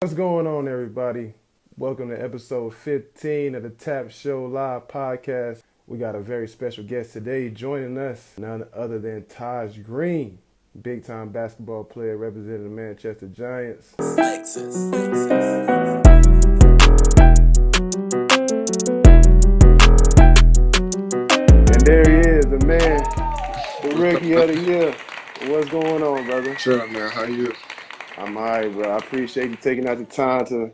What's going on, everybody? Welcome to episode 15 of the TAAP Show Live Podcast. We got a very special guest today joining us, none other than Tahj Green, big time basketball player representing the Manchester Giants. And there he is, the man, the rookie of the year. What's going on, brother? Sure, man. How you? I'm all right, bro. I appreciate you taking out the time to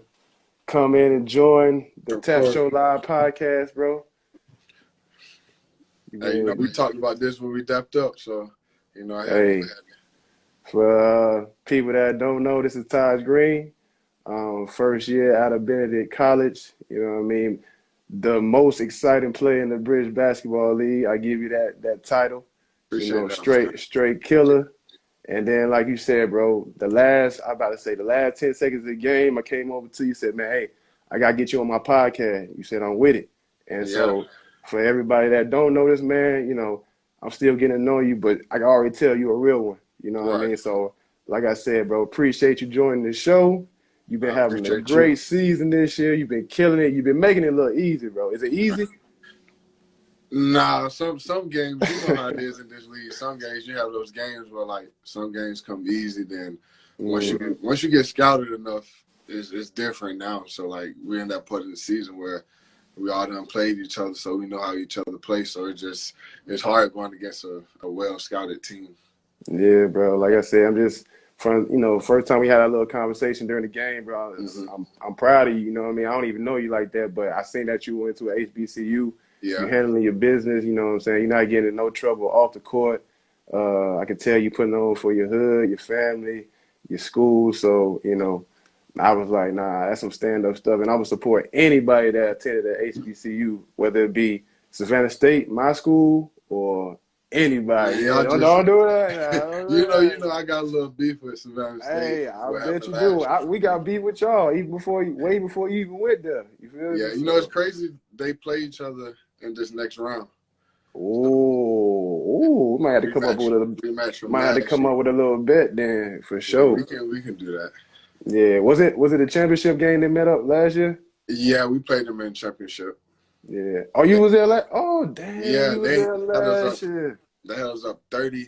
come in and join the TAAP Show Live Podcast, bro. Hey, we talked about this when we dapped up, so, I had to. For people that don't know, this is Tahj Green, first year out of Benedict College. You know what I mean? The most exciting player in the British Basketball League. I give you that title. Appreciate that. Straight killer. And then, like you said, bro, the last 10 seconds of the game, I came over to you, said, man, hey, I got to get you on my podcast. You said, I'm with it. And so for everybody that don't know this, man, I'm still getting to know you, but I can already tell you a real one. You know what I mean? So, like I said, bro, appreciate you joining the show. You've been having a great season this year. You've been killing it. You've been making it look easy, bro. Is it easy? Nah, some games, you know how it is in this league. Some games you have those games where like some games come easy. Then once you get scouted enough, it's different now. So like we're in that part of the season where we all done played each other, so we know how each other play. So it's hard going against a well scouted team. Yeah, bro. Like I said, I'm just first time we had a little conversation during the game, bro. I'm proud of you. You know what I mean? I don't even know you like that, but I seen that you went to an HBCU. Yeah. You're handling your business, you know what I'm saying? You're not getting in no trouble off the court. I can tell you putting on for your hood, your family, your school. So, I was like, nah, that's some stand-up stuff. And I would support anybody that attended at HBCU, whether it be Savannah State, my school, or anybody. Yeah, don't do that. You know, I got a little beef with Savannah State. Hey, I bet you do. We got beef with y'all way before you even went there. You feel me? Yeah, it's crazy. They play each other in this next round. We might have to come up with a little bet then for sure. We can do that. Yeah, was it a championship game they met up last year? Yeah, we played them in championship. Yeah. Oh, you was there Oh, damn. Yeah, they had us up 30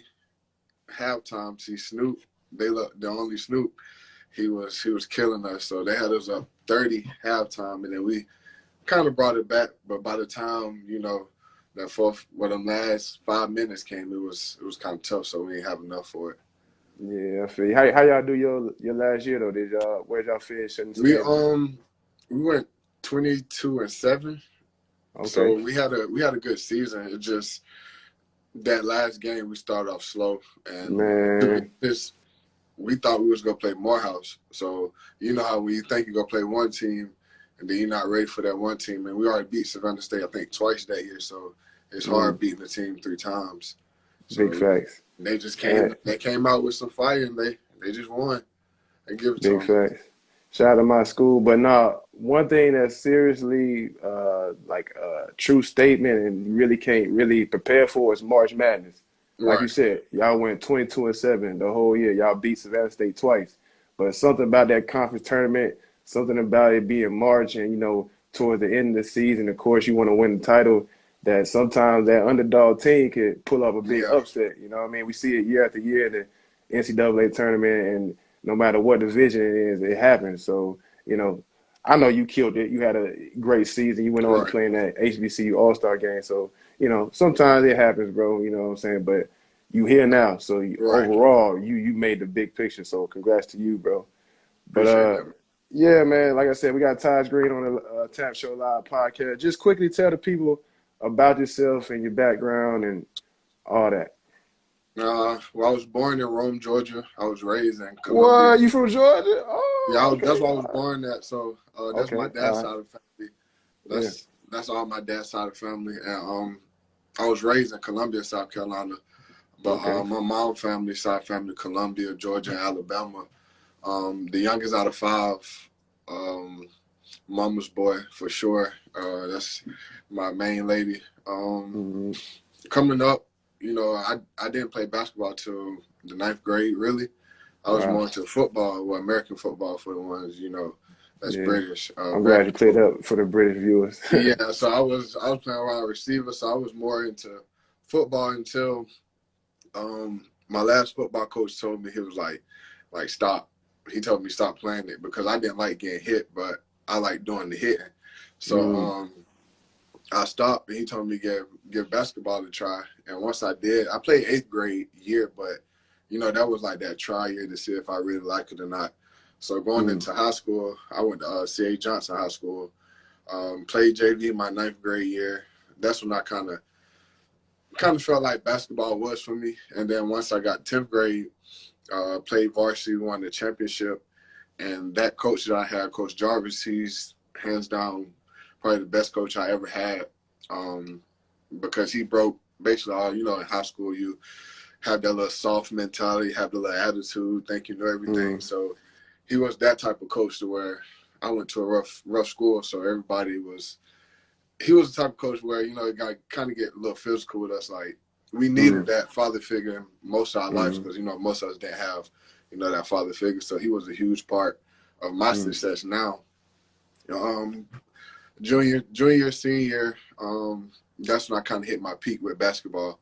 halftime. See, Snoop, the only Snoop, he was killing us. So they had us up 30 halftime, and then we kind of brought it back. But by the time them last 5 minutes came, it was kind of tough. So we didn't have enough for it. Yeah, I feel you. How y'all do your last year though? Where'd y'all finish? We went 22-7. Okay. So we had a good season. It just that last game we started off slow, and we thought we was gonna play Morehouse. So you know how when you think you're gonna play one team, and then you're not ready for that one team. And we already beat Savannah State, I think, twice that year. So it's hard beating the team 3 times. So big facts. They just came out with some fire, and they just won. And give it to them. Big facts. Shout out to my school. But one thing that's seriously like a true statement and you really can't really prepare for is March Madness. Like you said, y'all went 22-7 the whole year. Y'all beat Savannah State twice. But something about that conference tournament, something about it being March and, towards the end of the season, of course, you want to win the title, that sometimes that underdog team could pull up a big upset. You know what I mean? We see it year after year in the NCAA tournament, and no matter what division it is, it happens. So, I know you killed it. You had a great season. You went on playing that HBCU All-Star game. So, sometimes it happens, bro. You know what I'm saying? But you here now. So, overall, you made the big picture. So, congrats to you, bro. But, yeah, man, like I said, we got Tahj Green on the TAAP Show Live Podcast. Just quickly tell the people about yourself and your background and all that. Well, I was born in Rome, Georgia. I was raised in Columbia. What? You from Georgia? Oh, yeah, that's where I was born at. So that's my dad's side of the family. That's all my dad's side of the family. And I was raised in Columbia, South Carolina. But my mom's family, Columbia, Georgia, and Alabama. The youngest out of 5, mama's boy for sure. That's my main lady. Coming up, I didn't play basketball till the 9th grade, really. I was more into football, American football for the ones, that's British. I'm glad you played up for the British viewers. Yeah, so I was playing wide receiver, so I was more into football until my last football coach told me, he was like stop. He told me stop playing it because I didn't like getting hit, but I like doing the hitting. So I stopped, and he told me give basketball a try. And once I did, I played 8th grade year, but that was like that try year to see if I really like it or not. So going into high school, I went to C.A. Johnson High School. Played JV my 9th grade year. That's when I kind of felt like basketball was for me. And then once I got 10th grade, played varsity, won the championship. And that coach that I had, Coach Jarvis, he's hands down probably the best coach I ever had, because he broke basically all, in high school, you have that little soft mentality, have the little attitude, think you know everything. So he was that type of coach to where I went to a rough school, so he was the type of coach where, it got kind of get a little physical with us. Like, we needed that father figure in most of our lives because, most of us didn't have, that father figure. So he was a huge part of my success now. Junior, senior, that's when I kind of hit my peak with basketball.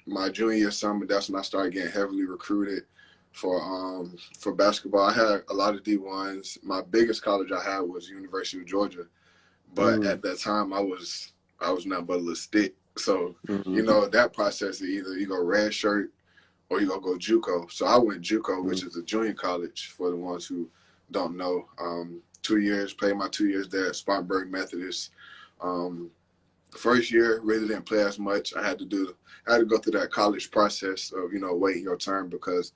My junior summer, that's when I started getting heavily recruited for basketball. I had a lot of D1s. My biggest college I had was University of Georgia, but at that time I was nothing but a little stick. So that process is either you go red shirt or you go JUCO. So I went JUCO, which is a junior college for the ones who don't know. 2 years, played my 2 years there at Spartanburg Methodist. First year, really didn't play as much. I had to go through that college process of, waiting your turn because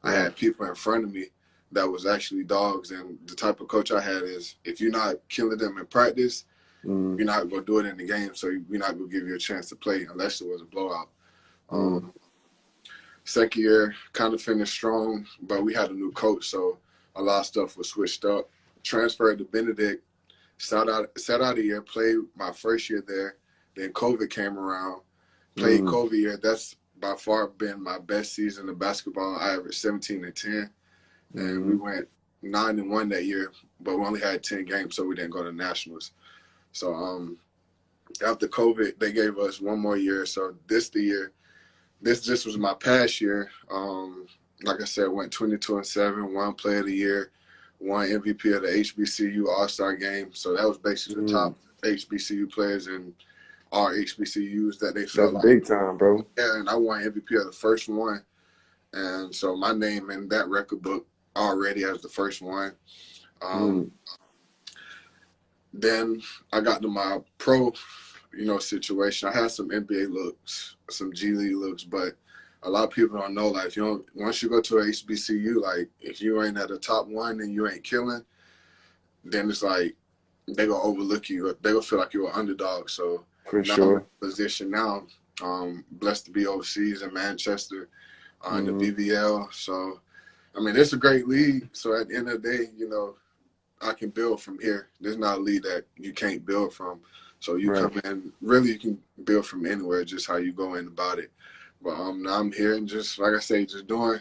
I had people in front of me that was actually dogs. And the type of coach I had is, if you're not killing them in practice, you're not going to do it in the game. So we're not going to give you a chance to play unless it was a blowout. Second year, kind of finished strong, but we had a new coach, so a lot of stuff was switched up. Transferred to Benedict, sat out a year, played my first year there. Then COVID came around, played COVID year. That's by far been my best season of basketball. I averaged 17-10, and we went 9-1 that year, but we only had 10 games, so we didn't go to nationals. So after COVID, they gave us one more year. So this was my past year. Like I said, went 22-7, won Player of the Year, won MVP of the HBCU All-Star Game. So that was basically the top HBCU players in our HBCUs that they felt like. That's big time, bro. Yeah, and I won MVP of the first one. And so my name in that record book already as the first one. Then I got to my pro, situation. I had some NBA looks, some G League looks, but a lot of people don't know, like, once you go to a HBCU, like, if you ain't at the top one and you ain't killing, then it's like they gonna overlook you. They gonna feel like you're an underdog. So for now sure. I'm in a position now, blessed to be overseas in Manchester, in the BBL. So, I mean, it's a great league. So at the end of the day, I can build from here. There's not a league that you can't build from. So you come in, really you can build from anywhere, just how you go in about it. But now I'm here and just, like I say, just doing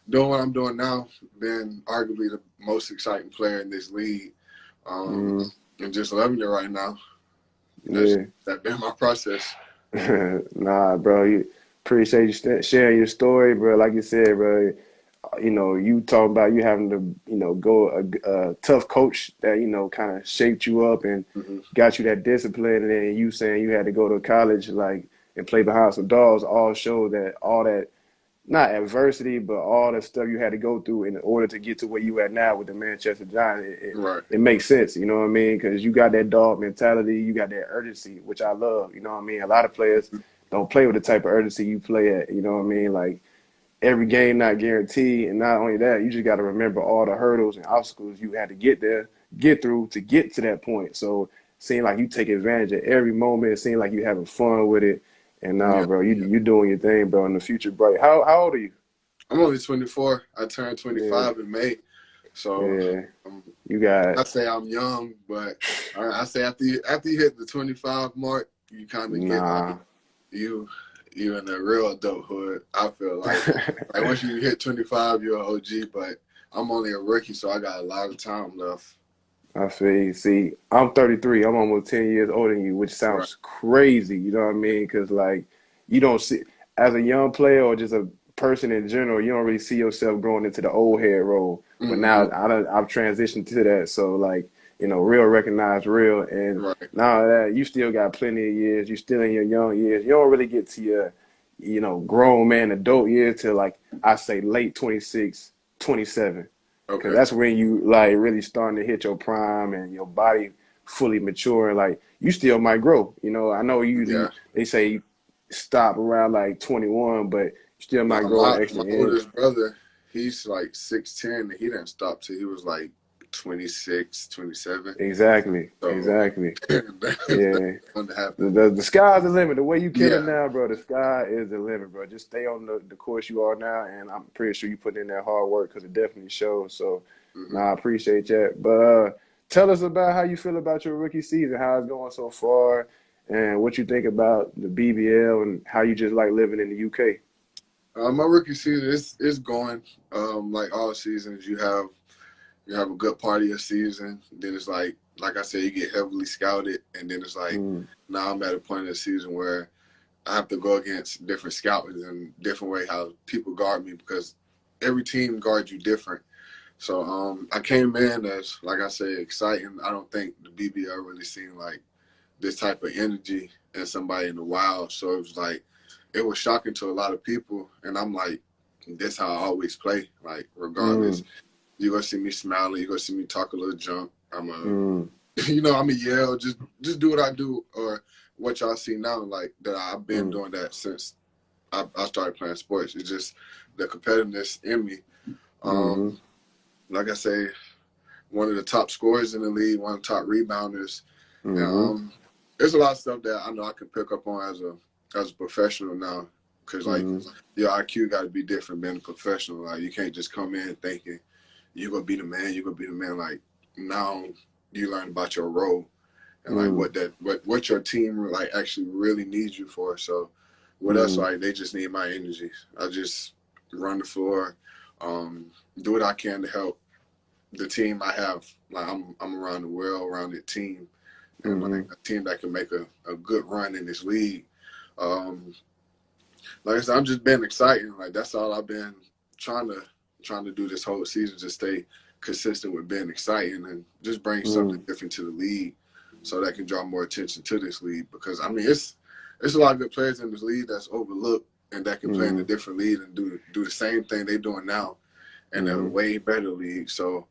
what I'm doing now, being arguably the most exciting player in this league, and just loving it right now. That's been my process. Nah, bro, you appreciate you sharing your story, bro. Like you said, bro, you talking about you having to, go a tough coach that, kind of shaped you up and got you that discipline, and then you saying you had to go to college, like, and play behind some dogs, all show that all that, not adversity, but all the stuff you had to go through in order to get to where you at now with the Manchester Giants. It makes sense, you know what I mean? Because you got that dog mentality, you got that urgency, which I love, you know what I mean? A lot of players don't play with the type of urgency you play at, you know what I mean? Like, every game not guaranteed, and not only that, you just got to remember all the hurdles and obstacles you had to get through to get to that point. So, it seems like you take advantage of every moment. It seems like you having fun with it. And bro, you doing your thing, bro, and the future bright. How old are you? I'm only 24. I turned 25 in May. So you got. I say I'm young, but I say after you hit the 25 mark, you kind of get like, you're in the real adulthood. I feel like once you hit 25, you're an OG. But I'm only a rookie, so I got a lot of time left. I feel you. See, I'm 33. I'm almost 10 years older than you, which sounds crazy. You know what I mean? Because, like, you don't see, as a young player or just a person in general, you don't really see yourself growing into the old head role. But now I've transitioned to that. So, like, you know, real recognize real. And now that you still got plenty of years, you still in your young years. You don't really get to your, you know, grown man adult years till, like, I say late 26, 27. Because that's when you, like, really starting to hit your prime and your body fully mature. Like, you still might grow. You know, I know usually they say stop around, like, 21, but you still might grow an extra My oldest brother, he's, like, 6'10", and he didn't stop till he was, like, 26, 27. Exactly. So, Exactly. Yeah. The sky's the limit. The way you killing now, bro, the sky is the limit, bro. Just stay on the course you are now, and I'm pretty sure you put in that hard work because it definitely shows. So, I appreciate that. But tell us about how you feel about your rookie season, how it's going so far, and what you think about the BBL and how you just like living in the UK. My rookie season is going like all seasons. You have a good part of your season. Then it's like I said, you get heavily scouted. And then it's like, now I'm at a point in the season where I have to go against different scouts and different way how people guard me because every team guards you different. So I came in as, like I said, exciting. I don't think the BBL really seen like this type of energy in somebody in the wild. So it was like, it was shocking to a lot of people. And I'm like, this how I always play, like regardless. You're going to see me smiling. You're going to see me talk a little junk. I'm a yell, just do what I do or what y'all see now. Like that I've been doing that since I started playing sports. It's just the competitiveness in me. Like I say, one of the top scorers in the league, one of the top rebounders. And, there's a lot of stuff that I know I can pick up on as a professional now. Because, like, your IQ got to be different being a professional. Like, you can't just come in thinking, you're going to be the man, you're going to be the man. Like, now you learn about your role and, like, what your team, like, actually really needs you for. So, with us, like, they just need my energy. I just run the floor, do what I can to help the team I have. Like, I'm around the well-rounded team and, like, a team that can make a good run in this league. Like I said, I'm just been excited. Like, that's all I've been trying to do this whole season, just stay consistent with being exciting and just bring something different to the league so that can draw more attention to this league. Because, I mean, it's a lot of good players in this league that's overlooked and that can play in a different league and do the same thing they're doing now in a way better league. So,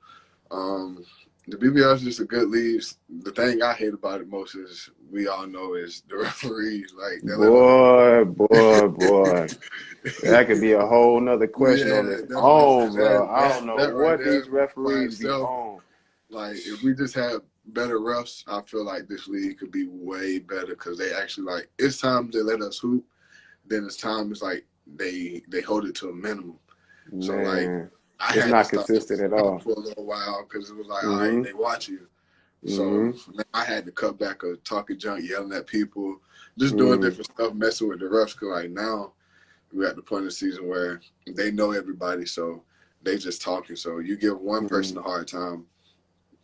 the BBL is just a good league. The thing I hate about it most is we all know is the referees. Like, boy. That could be a whole nother question on its own, bro. I don't know what these referees be on. Like, if we just had better refs, I feel like this league could be way better because they actually, like, it's time to let us hoop. Then it's time, it's like they hold it to a minimum. So, like, it's not consistent at all for a little while because it was like, all right, they watch you. So I had to cut back or talking junk, yelling at people, just doing different stuff, messing with the refs. Because like now we're at the point of the season where they know everybody, so they just talking. So you give one person a hard time,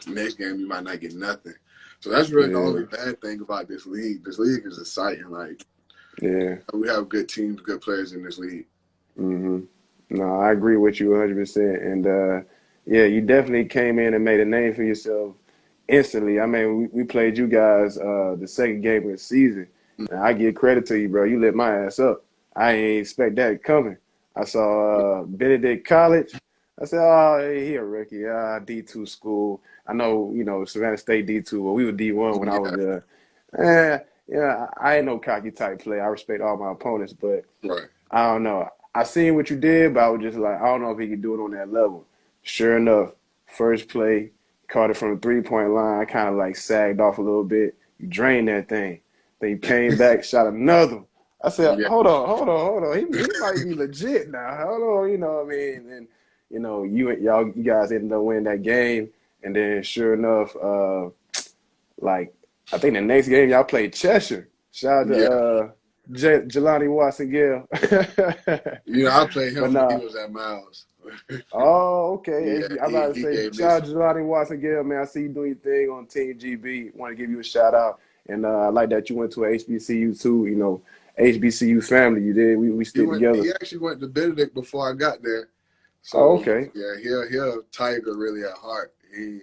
next game you might not get nothing. So that's really the only bad thing about this league. This league is exciting. Like, we have good teams, good players in this league. No, I agree with you 100%. And, you definitely came in and made a name for yourself instantly. I mean, we played you guys the second game of the season. And I give credit to you, bro. You lit my ass up. I ain't expect that coming. I saw Benedict College. I said, oh, he a rookie. D2 school. I know, Savannah State D2, but we were D1 when I was there. I ain't no cocky type player. I respect all my opponents, but I don't know. I seen what you did, but I was just like, I don't know if he could do it on that level. Sure enough, first play, caught it from the three-point line. I kind of like sagged off a little bit. You drained that thing. Then you came back, shot another. I said, hold on. He might be legit now. Hold on, you know what I mean? And, you guys ended up winning that game. And then sure enough, I think the next game y'all played Cheshire. Shout out to Jelani Watson-Gill. I played him when he was at Miles. Oh, okay. Yeah, I'm about to say, shout out to Jelani Watson-Gill, man. I see you doing your thing on Team GB. Want to give you a shout out. And I like that you went to a HBCU too, HBCU family. You did. We stick together. He actually went to Benedict before I got there. So, okay. Yeah, he's a Tiger really at heart. He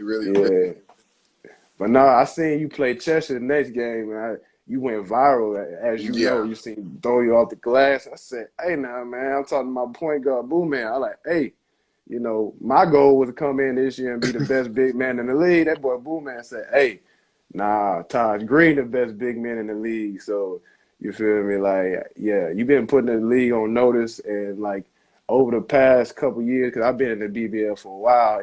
really yeah. But no, I seen you play Cheshire the next game, and you went viral. As you know, you seen throw you off the glass. I said, hey, now, man, I'm talking to my point guard, Boo Man. I'm like, hey, my goal was to come in this year and be the best big man in the league. That boy Boo Man said, hey, nah, Tahj Green the best big man in the league. So, you feel me? Like, yeah, you've been putting the league on notice, and like over the past couple years, because I've been in the BBL for a while,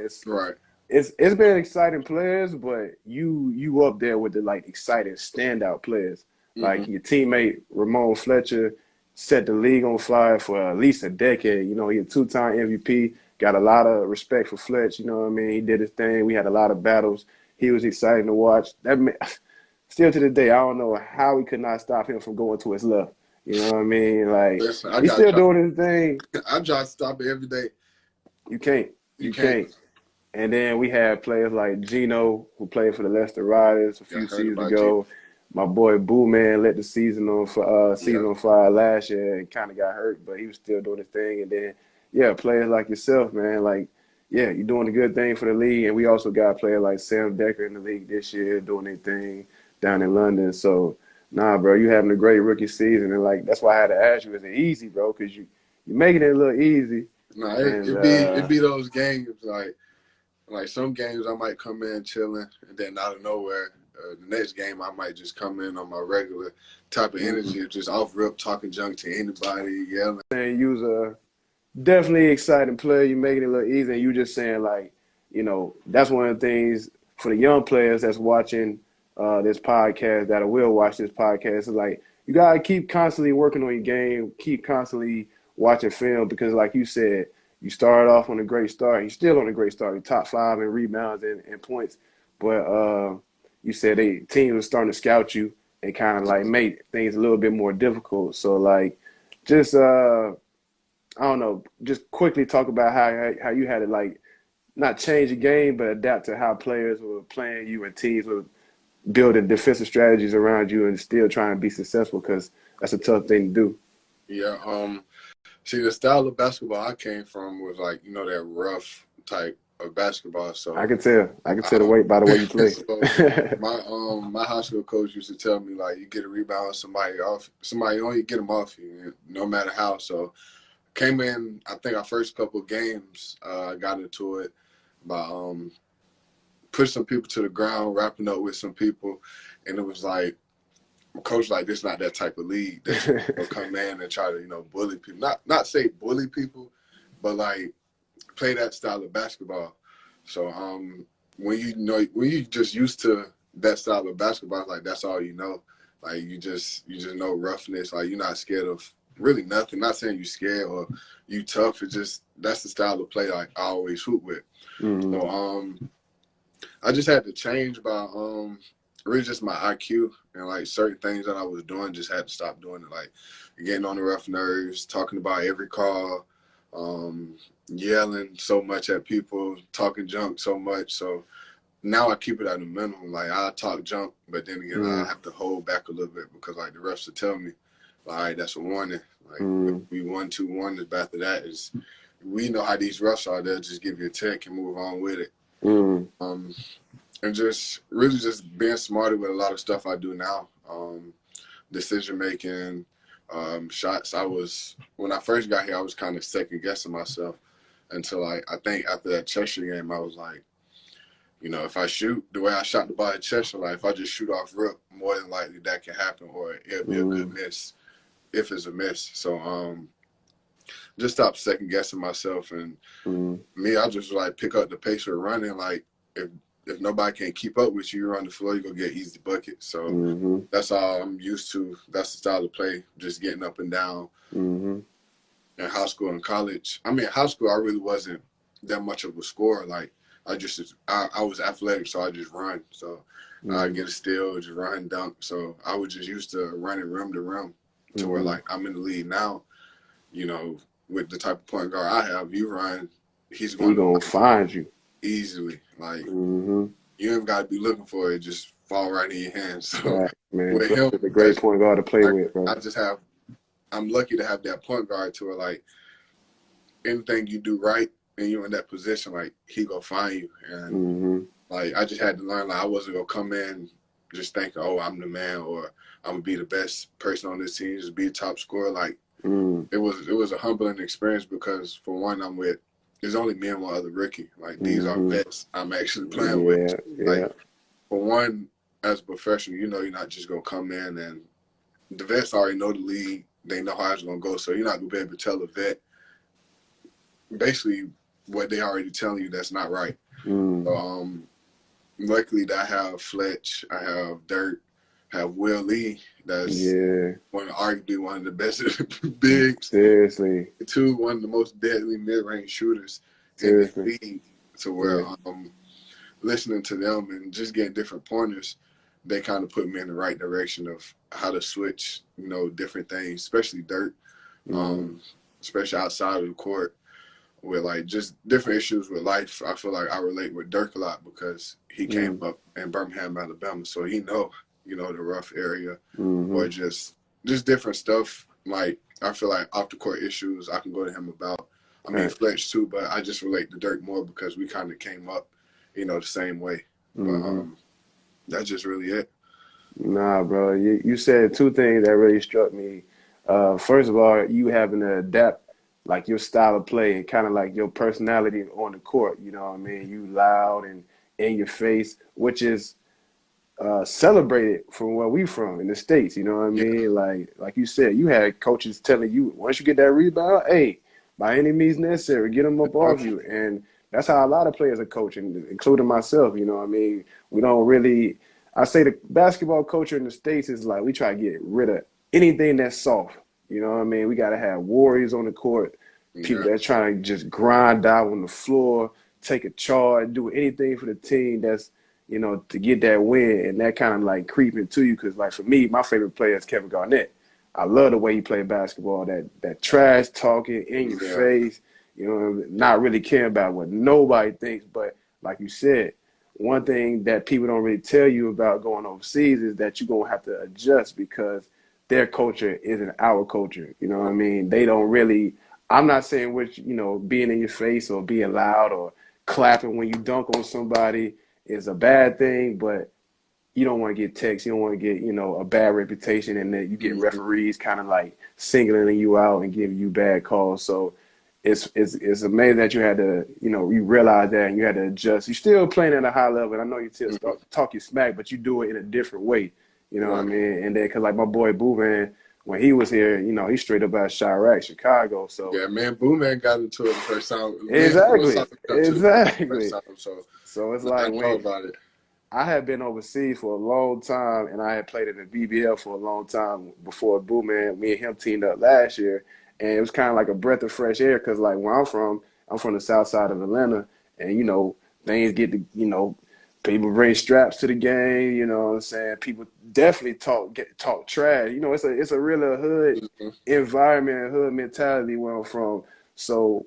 it's been exciting players, but you up there with the like exciting standout players. Like your teammate Ramon Fletcher set the league on fire for at least a decade. He a 2-time MVP. Got a lot of respect for Fletch. You know what I mean? He did his thing. We had a lot of battles. He was exciting to watch. Still to this day, I don't know how we could not stop him from going to his left. You know what I mean? Like, he's still doing his thing. I try to stop it every day. You can't. You can't. And then we had players like Gino, who played for the Leicester Riders a few seasons ago. My boy Boo Man let the season on fire last year and kind of got hurt, but he was still doing his thing. And then, players like yourself, man, like, you're doing a good thing for the league. And we also got players like Sam Decker in the league this year doing their thing down in London. So, nah, bro, you having a great rookie season. And, like, that's why I had to ask you, is it easy, bro? Because you're making it a little easy. Nah, it'd be those games, like some games I might come in chilling, and then out of nowhere, the next game I might just come in on my regular type of energy, just off rip, talking junk to anybody, yelling. And you was a definitely exciting player. You're making it a little easy. And you just saying, like, that's one of the things for the young players that's watching this podcast, that will watch this podcast, is like, you got to keep constantly working on your game, keep constantly watching film, because like you said, you started off on a great start. You're still on a great start. You're top 5 in rebounds and points. But you said teams were starting to scout you and kind of like make things a little bit more difficult. So like, just I don't know, just quickly talk about how you had to like not change the game, but adapt to how players were playing you and teams were building defensive strategies around you and still trying to be successful, because that's a tough thing to do. Yeah. See, the style of basketball I came from was like, that rough type of basketball. So I can tell the way by the way you play. So my high school coach used to tell me, like, you get a rebound, somebody on you, get them off you, no matter how. So came in, I think our first couple of games, I got into it by pushing some people to the ground, wrapping up with some people, and it was like, coach, like, this not that type of league that will come in and try to, bully people. Not say bully people, but like play that style of basketball. So when you just used to that style of basketball, like that's all you know. Like you just know roughness. Like you're not scared of really nothing. Not saying you scared or you tough. It's just that's the style of play like I always hoop with. Mm-hmm. So I just had to change by really just my IQ, and like certain things that I was doing, just had to stop doing it. Like getting on the rough nerves, talking about every call, yelling so much at people, talking junk so much. So now I keep it at a minimum. Like I talk junk, but then again, I have to hold back a little bit, because like the refs will tell me, like, all right, that's a warning. Like if we 1-2 warnings, but after that is, we know how these refs are. They'll just give you a tech and move on with it. And just really just being smarter with a lot of stuff I do now. Decision making, shots. When I first got here, I was kind of second guessing myself until I think after that Cheshire game, I was like, if I shoot the way I shot the ball at Cheshire, like if I just shoot off rip, more than likely that can happen, or it'll be a good miss if it's a miss. So just stop second guessing myself, and me, I just like pick up the pace of running. Like if nobody can keep up with you, you're on the floor, you're going to get easy buckets. So that's all I'm used to. That's the style of play, just getting up and down. In high school and college. I mean, high school, I really wasn't that much of a scorer. Like, I was athletic, so I just run. So I get a steal, just run, dunk. So I was just used to running rim to rim to where like I'm in the league now. You know, with the type of point guard I have, you run, he's going to find you easily. Like you ain't got to be looking for it; just fall right in your hands. So man, with him, it's a great point guard to play with, bro. I'm lucky to have that point guard to where like anything you do right and you're in that position, like he go find you. And like I just had to learn, like I wasn't gonna come in just thinking, oh, I'm the man or I'm gonna be the best person on this team, just be a top scorer. Like it was a humbling experience because for one, there's only me and one other rookie. Like these are vets I'm actually playing with. Like for one, as a professional, you know you're not just gonna come in and the vets already know the league. They know how it's gonna go, so you're not gonna be able to tell a vet basically what they already telling you that's not right. So luckily that I have Fletch, I have Dirk, I have Will Lee, that's arguably one of the best bigs. Seriously. One of the most deadly mid-range shooters in the league. To where listening to them and just getting different pointers, they kind of put me in the right direction of how to switch, you know, different things, especially Dirk, especially outside of the court. With like just different issues with life. I feel like I relate with Dirk a lot because he came up in Birmingham, Alabama, so he know, you know, the rough area or just different stuff. Like I feel like off the court issues I can go to him about. I mean Fletch too, but I just relate to Dirk more because we kind of came up, you know, the same way. But that's just really it. Nah, bro. You said two things that really struck me. First of all, you having to adapt like your style of play and kind of like your personality on the court, you know what I mean? You loud and in your face, which is celebrated from where we from in the States, you know what I mean? Like you said, you had coaches telling you, once you get that rebound, hey, by any means necessary, get them up off you. And that's how a lot of players are coaching, including myself, you know what I mean? We don't really, I say the basketball culture in the States is like we try to get rid of anything that's soft. You know what I mean? We got to have warriors on the court, people that trying to just grind out on the floor, take a charge, do anything for the team that's, you know, to get that win. And that kind of like creeping to you because, like, for me, my favorite player is Kevin Garnett. I love the way he played basketball, that trash talking in your face, you know, not really caring about what nobody thinks. But like you said, one thing that people don't really tell you about going overseas is that you're going to have to adjust because their culture isn't our culture. You know what I mean? They don't really, I'm not saying which, you know, being in your face or being loud or clapping when you dunk on somebody is a bad thing, but you don't want to get texts. You don't want to get, you know, a bad reputation and that you get referees kind of like singling you out and giving you bad calls. So it's amazing that you had to, you know, you realize that and you had to adjust. You're still playing at a high level. And I know you still talk your smack, but you do it in a different way. You know what I mean? And then, cause like my boy Boo Man, when he was here, you know, he straight up out of Chirac, Chicago. So yeah, man, Boo Man got into it the first time. Exactly. So it's like when about it. I had been overseas for a long time, and I had played in the BBL for a long time before Boo Man. Me and him teamed up last year, and it was kind of like a breath of fresh air. Cause like where I'm from the south side of Atlanta, and you know things get to, you know, people bring straps to the game, you know what I'm saying? People definitely talk trash. You know, it's a real hood environment, hood mentality where I'm from. So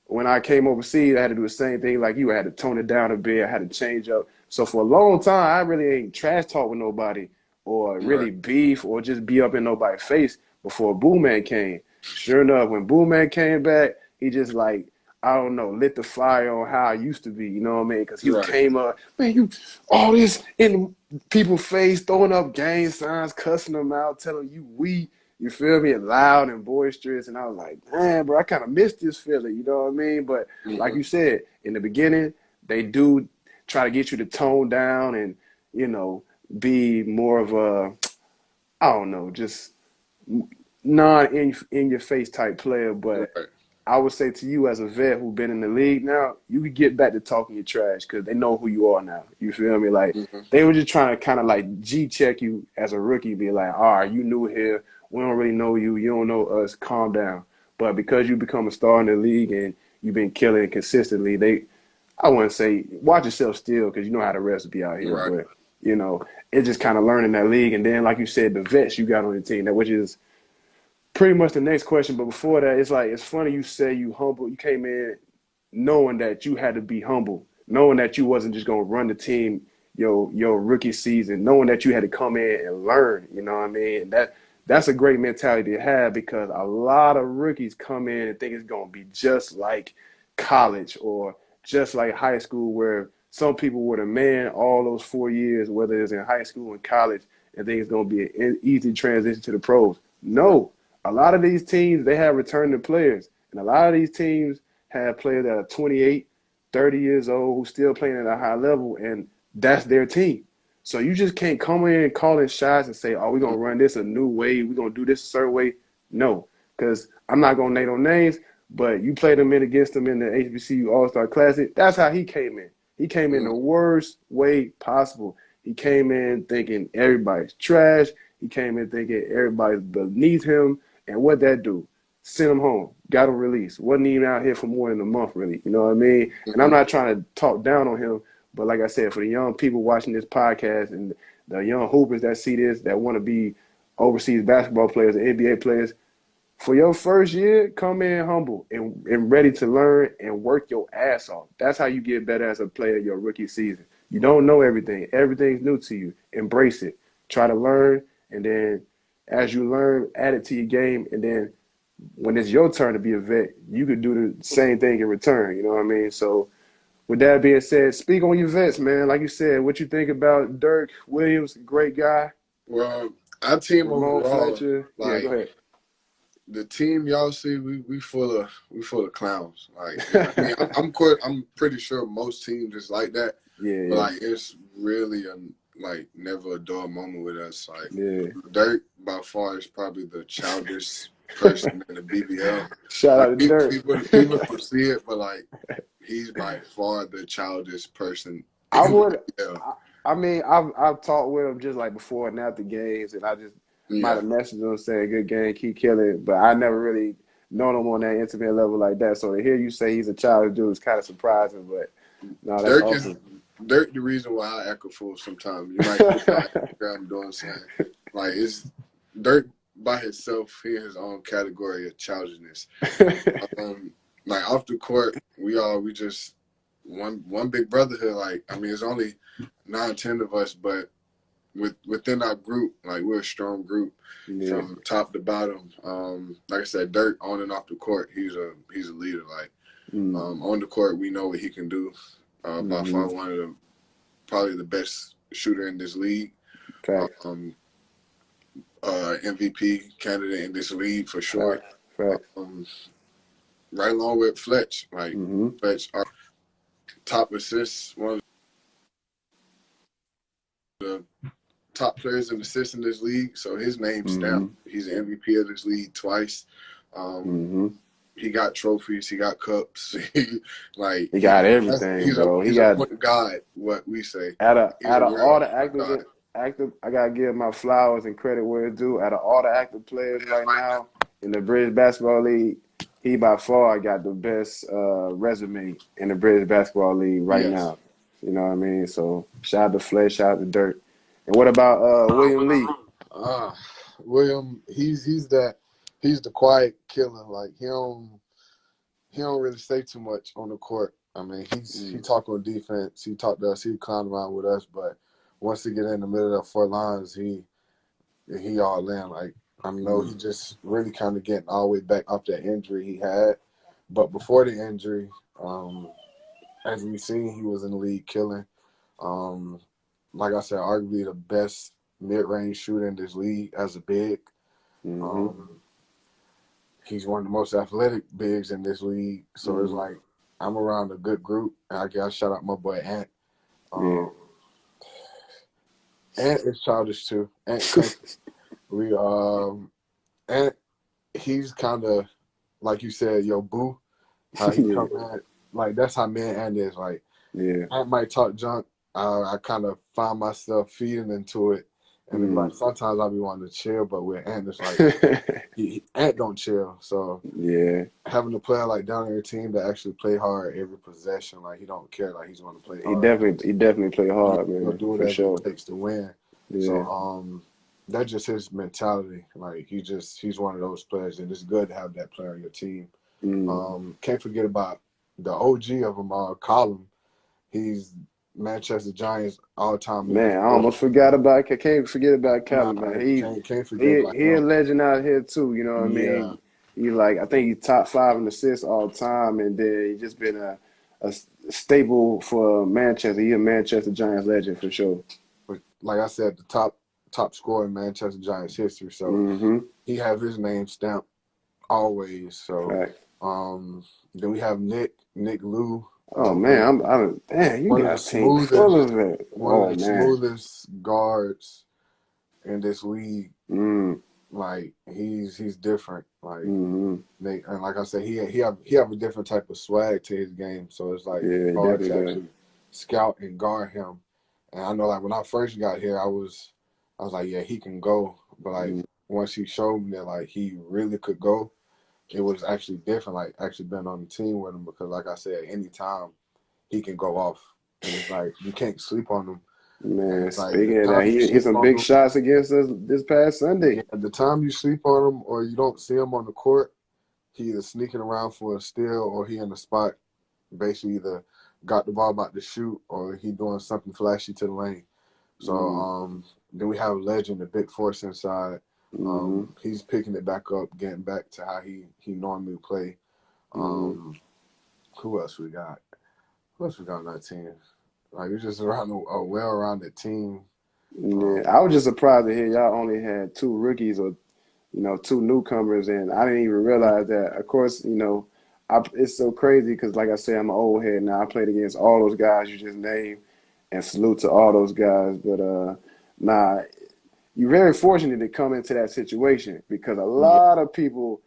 when I came overseas, I had to do the same thing like you. I had to tone it down a bit. I had to change up. So for a long time, I really ain't trash talk with nobody or really beef or just be up in nobody's face before Boo Man came. Sure enough, when Boo Man came back, he just like, I don't know, lit the fire on how I used to be, you know what I mean? Because he came up, man, you all this in people's face, throwing up gang signs, cussing them out, telling you we, you feel me, and loud and boisterous. And I was like, man, bro, I kind of missed this feeling, you know what I mean? But like you said, in the beginning, they do try to get you to tone down and, you know, be more of a, I don't know, just non-in-your-face type player. But I would say to you as a vet who's been in the league now, you could get back to talking your trash because they know who you are now. You feel me? Like they were just trying to kind of like G-check you as a rookie, be like, all right, you new here. We don't really know you. You don't know us. Calm down. But because you become a star in the league and you've been killing it consistently, I wouldn't say watch yourself still because you know how the refs be out here. Right. But, you know, it's just kind of learning that league. And then, like you said, the vets you got on your team, which is pretty much the next question. But before that, it's like, it's funny you say you humble. You came in knowing that you had to be humble, knowing that you wasn't just going to run the team your rookie season, knowing that you had to come in and learn, you know what I mean? And that's a great mentality to have because a lot of rookies come in and think it's going to be just like college or just like high school where some people would have man all those 4 years, whether it's in high school and college, and think it's going to be an easy transition to the pros. No, a lot of these teams, they have returning players, and a lot of these teams have players that are 28, 30 years old who still playing at a high level, and that's their team. So you just can't come in and call in shots and say, oh, we're going to run this a new way. We're going to do this a certain way. No, because I'm not going to name no names, but you played them in against them in the HBCU All-Star Classic. That's how he came in. He came in the worst way possible. He came in thinking everybody's trash. He came in thinking everybody's beneath him. And what that do? Sent him home. Got him released. Wasn't even out here for more than a month, really. You know what I mean? And I'm not trying to talk down on him, but like I said, for the young people watching this podcast and the young hoopers that see this, that want to be overseas basketball players and NBA players, for your first year, come in humble and ready to learn and work your ass off. That's how you get better as a player your rookie season. You don't know everything. Everything's new to you. Embrace it. Try to learn, and then as you learn, add it to your game, and then when it's your turn to be a vet, you could do the same thing in return. You know what I mean? So with that being said, speak on your vets, man. Like you said, what you think about Dirk Williams, great guy. Well, our team Ramon overall, Fletcher. Yeah, go ahead. The team y'all see, we full of clowns. Like, I mean, I'm pretty sure most teams is like that. Yeah. But like, it's really never a dull moment with us. Like, Yeah. Dirk by far is probably the childish person in the BBL. Shout out to Dirk. People don't see it, but like, he's by far the childish person. I would. I mean, I've talked with him just like before and after games, and I just might have messaged him saying, "Good game, keep killing." But I never really known him on that intimate level like that. So to hear you say he's a childish dude is kind of surprising. But no, that's Dirk awesome. Dirk, the reason why I act a fool sometimes. You might think I'm doing something. Like, it's Dirk by himself, he in his own category of childishness. Like, off the court, we just one big brotherhood. Like, I mean, it's only 9, 10 of us, but within our group, like, we're a strong group from top to bottom. Like I said, Dirk on and off the court, he's a leader. Like, on the court, we know what he can do. By far one of probably the best shooter in this league. MVP candidate in this league for sure. Right along with Fletch. Like, Fletch, our top assists, one of the top players in assists in this league. So his name's stamped. He's an MVP of this league twice. He got trophies. He got cups. He got everything, bro. He's a point guard, what we say. Out of all the active, I gotta give my flowers and credit where it's due. Out of all the active players right now in the British Basketball League, he by far got the best resume in the British Basketball League right now. You know what I mean? So shout out to Fletch, shout out to Dirk. And what about William Lee? William, he's the quiet killer. Like, he don't really say too much on the court. I mean, he talk on defense. He talk to us. He clown around with us. But once he get in the middle of the 4 lines, he all in. Like, I know he just really kind of getting all the way back off that injury he had. But before the injury, as we've seen, he was in the league killing. Like I said, arguably the best mid-range shooter in this league as a big. He's one of the most athletic bigs in this league. So it's like, I'm around a good group. And I gotta shout out my boy Ant. Ant is childish too. Ant, Ant, he's kind of, like you said, yo, boo. How he come in. Like, that's how me and Ant is. Like, Ant might talk junk. I kind of find myself feeding into it. And it's like sometimes I be wanting to chill, but with Ant, it's like Ant don't chill. So yeah, having a player like down on your team that actually play hard every possession, like he don't care, like he's going to play he hard. definitely play hard, He'll man, do for whatever sure. it takes to win. Yeah. So that's just his mentality. Like he's one of those players, and it's good to have that player on your team. Can't forget about the OG of them all, Colin. He's Manchester Giants all-time Man, I MVP. almost forgot about. Can't forget about Callum, man. Can't forget about He a him. legend out here too. You know what I mean? He like, I think he's top 5 in assists all time, and then he just been a staple for Manchester. He a Manchester Giants legend for sure. But like I said, the top scorer in Manchester Giants history. So he have his name stamped always. So then we have Nick Lou. Oh man, damn, you got a team full of it. One of the smoothest guards in this league. Like he's different. Like Nick, and like I said, he have a different type of swag to his game. So it's like hard to actually scout and guard him. And I know, like when I first got here, I was like, yeah, he can go. But like once he showed me that like he really could go, it was actually different. Like actually being on the team with him, because like I said, anytime he can go off, and it's like you can't sleep on him. Man, speaking of that, he hit some big shots against us this past Sunday. Yeah, the time you sleep on him or you don't see him on the court, he either sneaking around for a steal or he in the spot, basically either got the ball about to shoot or he doing something flashy to the lane. So then we have Legend, the big force inside. He's picking it back up, getting back to how he normally play. Who else we got? Who else we got on that team? Like, it's just around a well-rounded team. Yeah, I was just surprised to hear y'all only had 2 rookies or, 2 newcomers, and I didn't even realize that. Of course, it's so crazy because, like I said, I'm an old head now. I played against all those guys you just named, and salute to all those guys. But you're very fortunate to come into that situation because a lot of people,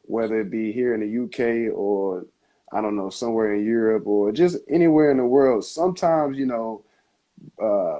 whether it be here in the UK or I don't know, somewhere in Europe or just anywhere in the world, sometimes,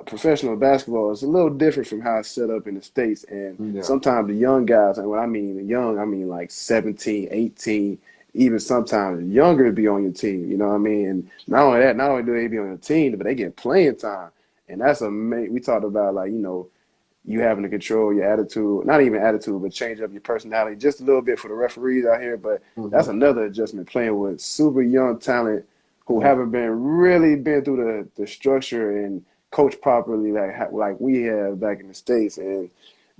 professional basketball is a little different from how it's set up in the States. And sometimes the young guys, and when I mean young, I mean like 17, 18, even sometimes younger be on your team, you know what I mean? And not only do they be on your team, but they get playing time. And that's we talked about, like, you having to control your attitude, not even attitude, but change up your personality just a little bit for the referees out here. But that's another adjustment, playing with super young talent who haven't really been through the structure and coached properly like we have back in the States. And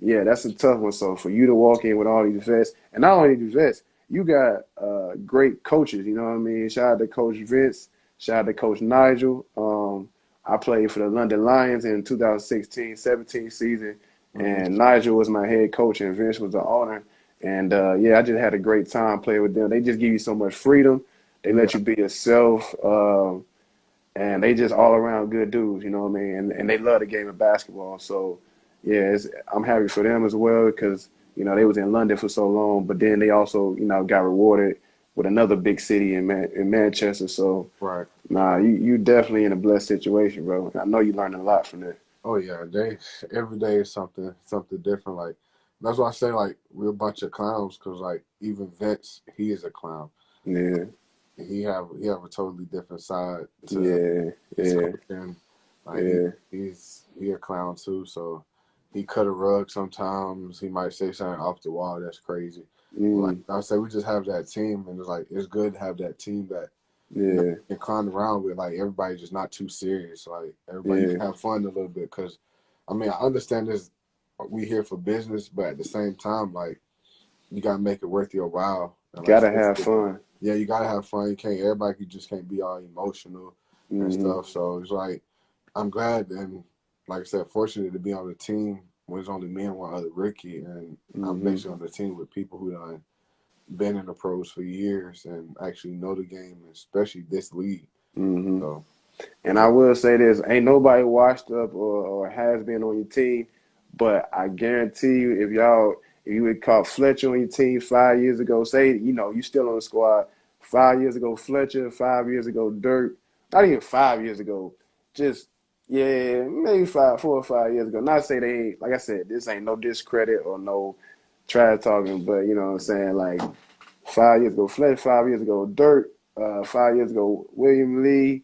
yeah, that's a tough one. So for you to walk in with all these vets, and not only these vets, you got great coaches, you know what I mean? Shout out to Coach Vince, shout out to Coach Nigel. I played for the London Lions in 2016-17 season, and Nigel was my head coach, and Vince was the owner. And, I just had a great time playing with them. They just give you so much freedom. They let you be yourself, and they just all-around good dudes, you know what I mean? And they love the game of basketball. So, yeah, I'm happy for them as well because, they was in London for so long, but then they also, got rewarded with another big city in Manchester. So, you definitely in a blessed situation, bro. I know you learning a lot from that. Oh yeah, every day is something different. Like that's why I say like we're a bunch of clowns because like even Vince, he is a clown. Yeah, he have a totally different side to his coaching. Like he's a clown too. So he cut a rug sometimes. He might say something off the wall that's crazy. Like I said, we just have that team, and it's good to have that team that and clown around with. Like everybody just not too serious. Like everybody can have fun a little bit. Cause I mean, I understand this. We here for business, but at the same time, like you gotta make it worth your while. And, gotta have fun. Yeah, you gotta have fun. You can't. Everybody just can't be all emotional and stuff. So it's like I'm glad and like I said, fortunate to be on the team when it's only me and one other rookie, and I'm basically on the team with people who done been in the pros for years and actually know the game, especially this league. So, and I will say this, ain't nobody washed up or has been on your team, but I guarantee you if you would call Fletcher on your team 5 years ago, say, you still on the squad, 5 years ago Fletcher, 5 years ago Dirk, not even 5 years ago, just Yeah, maybe 4 or 5 years ago. Not to say they ain't, like I said, this ain't no discredit or no trash talking, but you know what I'm saying? Like 5 years ago, Fletcher 5 years ago, Dirk 5 years ago, William Lee,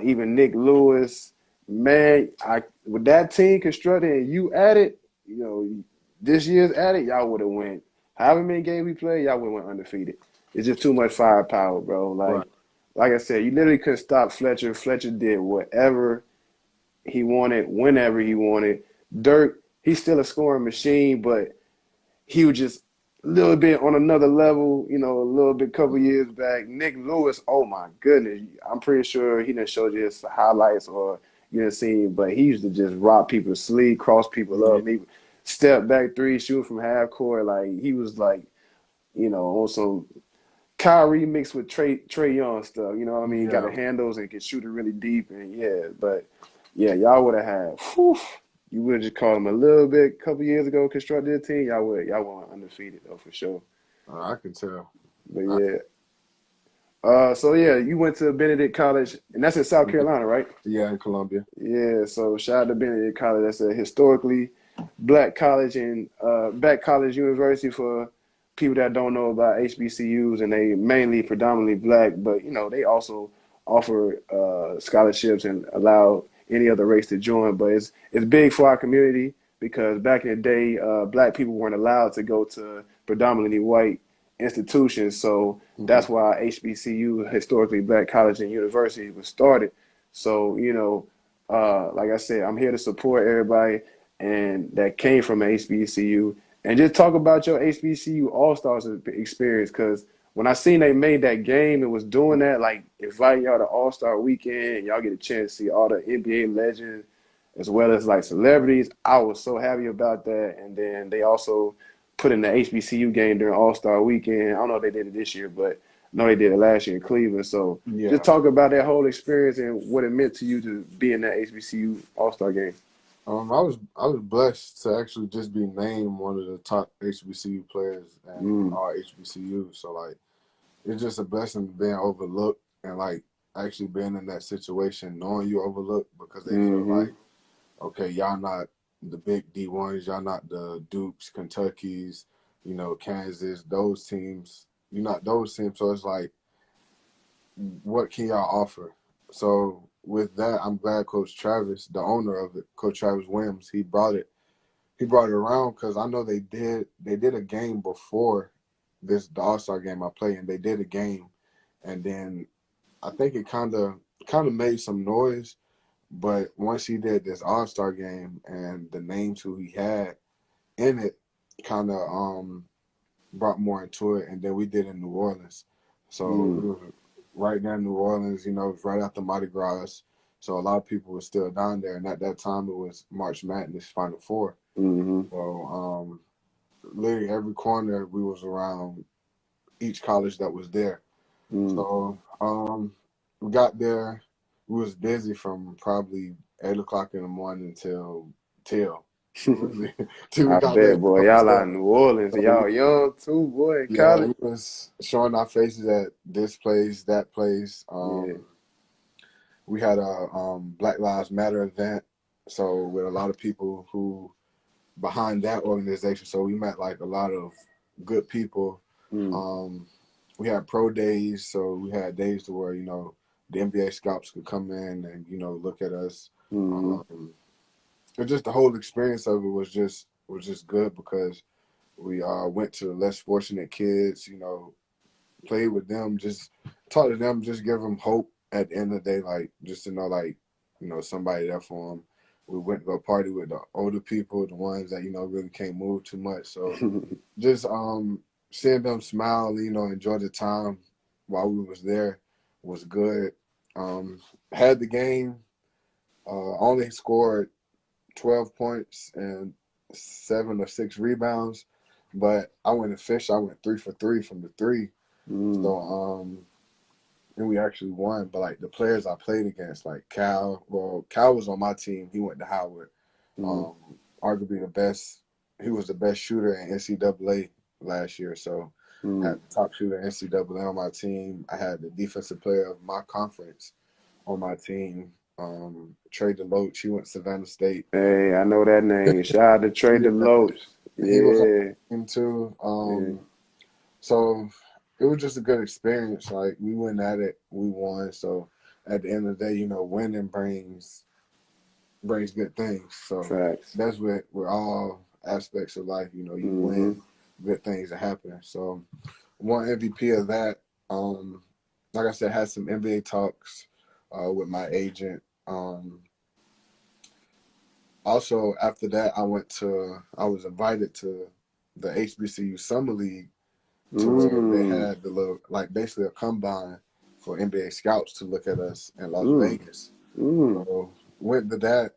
even Nick Lewis. Man, I with that team constructed and you added, you know, this year's added, y'all would have went. However many games we played, y'all would have went undefeated. It's just too much firepower, bro. Right. Like I said, you literally couldn't stop Fletcher. Fletcher did whatever he wanted, whenever he wanted. Dirk, he's still a scoring machine, but he was just a little bit on another level, you know, a little bit couple years back. Nick Lewis, oh my goodness. I'm pretty sure he didn't show you his highlights or you didn't see him, but he used to just rock people to sleep, cross people up, maybe step back three, shoot from half court. Like he was like, you know, on some Kyrie mixed with Trey Young stuff. You know what I mean? Got the handles and can shoot it really deep. And y'all would have had. Whew, you would have just called them a little bit a couple years ago. Constructed a team. Y'all went undefeated though for sure. I can tell. But you went to Benedict College, and that's in South Carolina, right? Yeah, in Columbia. Yeah. So shout out to Benedict College. That's a historically black college and black college university for people that don't know about HBCUs, and they mainly predominantly black, but you know they also offer scholarships and allow any other race to join. But it's big for our community because back in the day, black people weren't allowed to go to predominantly white institutions, so that's why HBCU, historically black college and university, was started. So you know, like I said, I'm here to support everybody and that came from HBCU and just talk about your HBCU All Stars experience. Because when I seen they made that game and was doing that, like inviting y'all to All Star Weekend, and y'all get a chance to see all the NBA legends as well as like celebrities, I was so happy about that. And then they also put in the HBCU game during All Star Weekend. I don't know if they did it this year, but I know they did it last year in Cleveland. So just talk about that whole experience and what it meant to you to be in that HBCU All Star game. I was blessed to actually just be named one of the top HBCU players and our HBCU. So like, it's just a blessing being overlooked and like actually being in that situation, knowing you overlooked because they feel like, okay, y'all not the big D1s, y'all not the Dukes, Kentuckys, you know, Kansas, those teams. You're not those teams. So it's like, what can y'all offer? So with that, I'm glad Coach Travis, the owner of it, Coach Travis Williams, he brought it around because I know they did a game before the All-Star game I played, and they did a game, and then I think it kind of made some noise, but once he did this All-Star game and the names who he had in it kind of brought more into it, and then we did in New Orleans. So it was right there in New Orleans, you know, it was right after Mardi Gras. So a lot of people were still down there. And at that time, it was March Madness Final Four. So literally every corner, we was around each college that was there. So we got there. We was busy from probably 8 o'clock in the morning till. I bet, boy. Y'all out in New Orleans. Y'all young too, boy. Yeah, we was showing our faces at this place, that place. We had a Black Lives Matter event, so with a lot of people who behind that organization. So we met like a lot of good people. We had pro days, so we had days to where, you know, the NBA scouts could come in and, you know, look at us. Just the whole experience of it was just good because we went to less fortunate kids, you know, played with them, just talk to them, just give them hope at the end of the day, like just to know, like, you know, somebody there for them. We went to go party with the older people, the ones that, you know, really can't move too much. So just seeing them smile, you know, enjoy the time while we was there was good. Had the game, only scored 12 points and 7 or 6 rebounds, but I went and fished. I went 3 for 3 from the three. So and we actually won. But like the players I played against, like Cal was on my team. He went to Howard. Arguably the best. He was the best shooter in NCAA last year. So I had the top shooter in NCAA on my team. I had the defensive player of my conference on my team. Trey DeLoach. He went to Savannah State. Hey, I know that name. Shout out to Trey DeLoach. He was on Yeah. the team too. So it was just a good experience. Like, we went at it, we won. So at the end of the day, winning brings good things. So Facts. that's with all aspects of life. You win, good things that happen. So one MVP of that. Like I said, had some NBA talks with my agent. Also, after that, I was invited to the HBCU Summer League, to where they had the little, like, basically a combine for NBA scouts to look at us in Las Vegas. So went to that,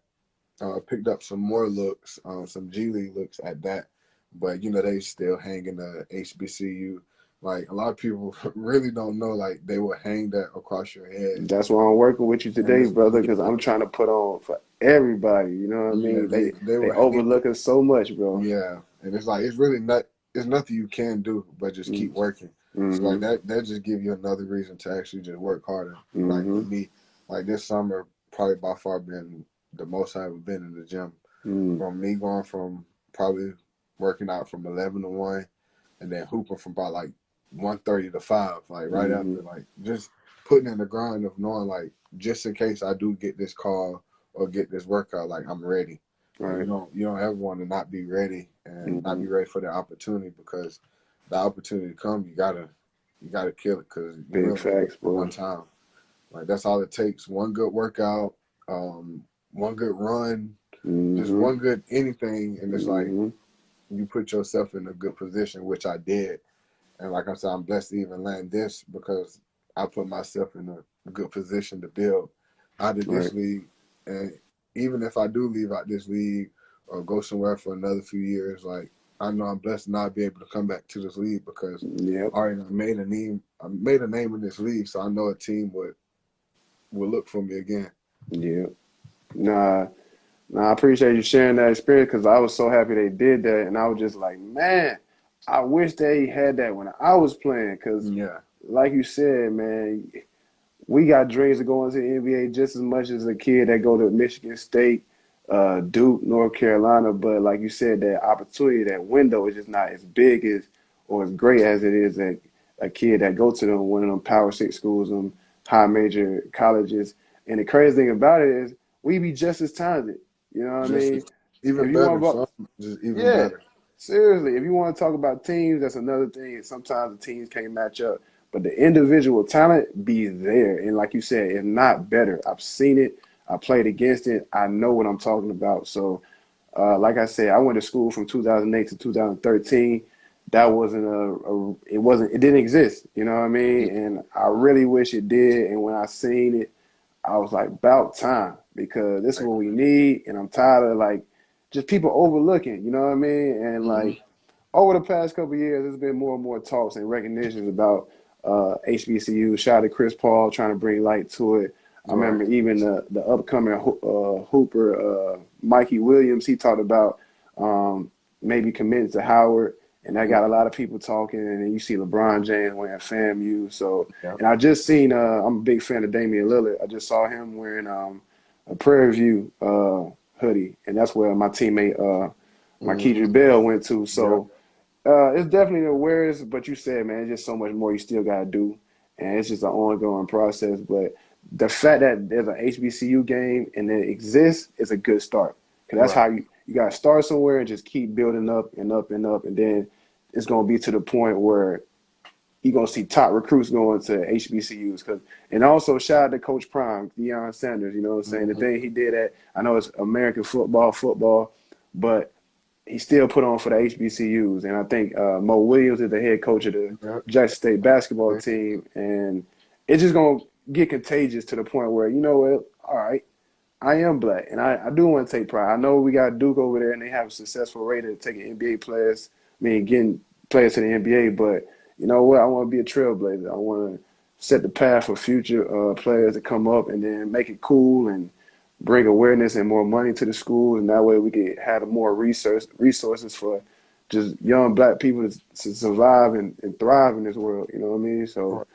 picked up some more looks, some G League looks at that. But, they still hang in the HBCU. Like, a lot of people really don't know, like, they will hang that across your head. That's why I'm working with you today, brother, because I'm trying to put on for everybody. You know what I mean? They overlook us so much, bro. Yeah. And it's like, it's really not, it's nothing you can do but just keep working. So like that just give you another reason to actually just work harder. Like, for me, like, this summer probably by far been the most I've ever been in the gym. From me going from probably working out from 11 to 1 and then hooping from about like 1:30 to 5, like right after, like just putting in the grind of knowing, like, just in case I do get this call or get this workout, like, I'm ready. Right. You don't ever want to not be ready and not be ready for the opportunity, because the opportunity comes, you gotta kill it, because big facts, bro. One time, like, that's all it takes. One good workout, one good run, just one good anything, and it's like you put yourself in a good position, which I did. And like I said, I'm blessed to even land this, because I put myself in a good position to build out of this league. And even if I do leave out this league or go somewhere for another few years, like, I know I'm blessed to not be able to come back to this league, because I made a name in this league, so I know a team would look for me again. Yeah. Nah, I appreciate you sharing that experience, because I was so happy they did that, and I was just like, man, I wish they had that when I was playing, because like you said, man, we got dreams of going to the NBA just as much as a kid that go to Michigan State, Duke, North Carolina. But like you said, that opportunity, that window is just not as big as or as great as it is that a kid that go to one of them Power 6 schools, them high major colleges. And the crazy thing about it is we be just as talented. You know what I mean? Even better. Just even better. Seriously, if you want to talk about teams, that's another thing. Sometimes the teams can't match up, but the individual talent be there. And like you said, if not better. I've seen it. I played against it. I know what I'm talking about. So, like I said, I went to school from 2008 to 2013. That it didn't exist. You know what I mean? And I really wish it did. And when I seen it, I was like, about time, because this is what we need. And I'm tired of, like, just people overlooking, you know what I mean? And like over the past couple of years, there's been more and more talks and recognitions about HBCU. Shout out to Chris Paul trying to bring light to it. I remember even the upcoming hooper, Mikey Williams, he talked about maybe committing to Howard, and that got a lot of people talking. And then you see LeBron James wearing FAMU. So, and I just seen, I'm a big fan of Damian Lillard. I just saw him wearing a Prairie View hoodie, and that's where my teammate Marquise Bell went to. So it's definitely the awareness, but you said, man, it's just so much more you still got to do, and it's just an ongoing process. But the fact that there's an HBCU game and it exists is a good start, because that's how you got to start somewhere and just keep building up and up and up, and then it's going to be to the point where you're going to see top recruits going to HBCUs. And also shout out to Coach Prime, Deion Sanders, you know what I'm saying? The thing he did I know it's American football, but he still put on for the HBCUs. And I think Mo Williams is the head coach of the Jackson State basketball team. And it's just going to get contagious to the point where, you know what, all right, I am black, and I do want to take pride. I know we got Duke over there, and they have a successful rate of taking NBA players, getting players to the NBA, but you know what? I want to be a trailblazer. I want to set the path for future players to come up and then make it cool and bring awareness and more money to the school. And that way we can have more resources for just young black people to survive and thrive in this world. You know what I mean? So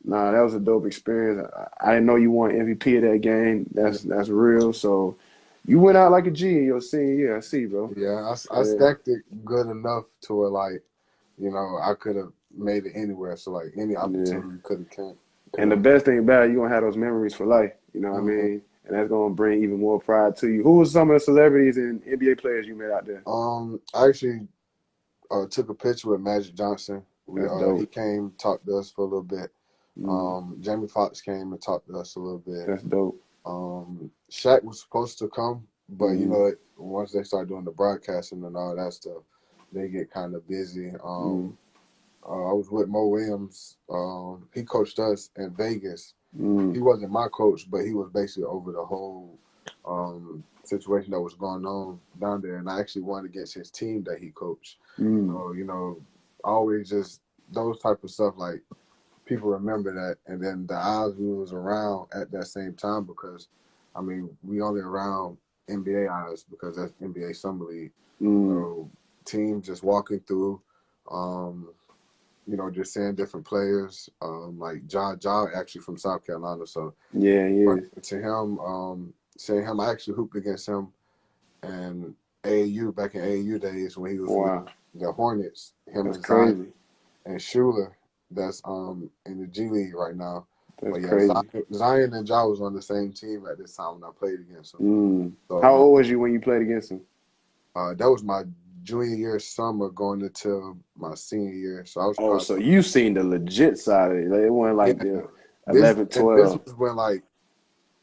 Nah, that was a dope experience. I didn't know you won MVP of that game. That's real. So you went out like a G in your senior year. I see, bro. Yeah, I stacked it good enough to where, like, I could have made it anywhere. So, like, any opportunity could have came. And the best thing about it, you're going to have those memories for life. You know what I Mm-hmm. mean? And that's going to bring even more pride to you. Who were some of the celebrities and NBA players you met out there? I actually took a picture with Magic Johnson. That's dope. He came, talked to us for a little bit. Jamie Foxx came and talked to us a little bit. That's dope. Shaq was supposed to come, but once they start doing the broadcasting and all that stuff, they get kind of busy. I was with Mo Williams. He coached us in Vegas. He wasn't my coach, but he was basically over the whole situation that was going on down there. And I actually won against his team that he coached. So, always just those type of stuff, like, people remember that. And then the odds we was around at that same time, because, I mean, we only around NBA odds because that's NBA Summer League. So teams just walking through, just seeing different players, like Ja actually from South Carolina. So yeah. To him, seeing him, I actually hooped against him and AAU back in AAU days when he was with the Hornets. Him That's and crazy. Zion and Schuler, that's in the G League right now. That's crazy. Zion and Ja was on the same team at this time when I played against him. So, how old was you when you played against him? That was my junior year summer going into my senior year. So I was Oh, so you seen the legit side of it. Like, it wasn't like the 11, 12. This was when, like,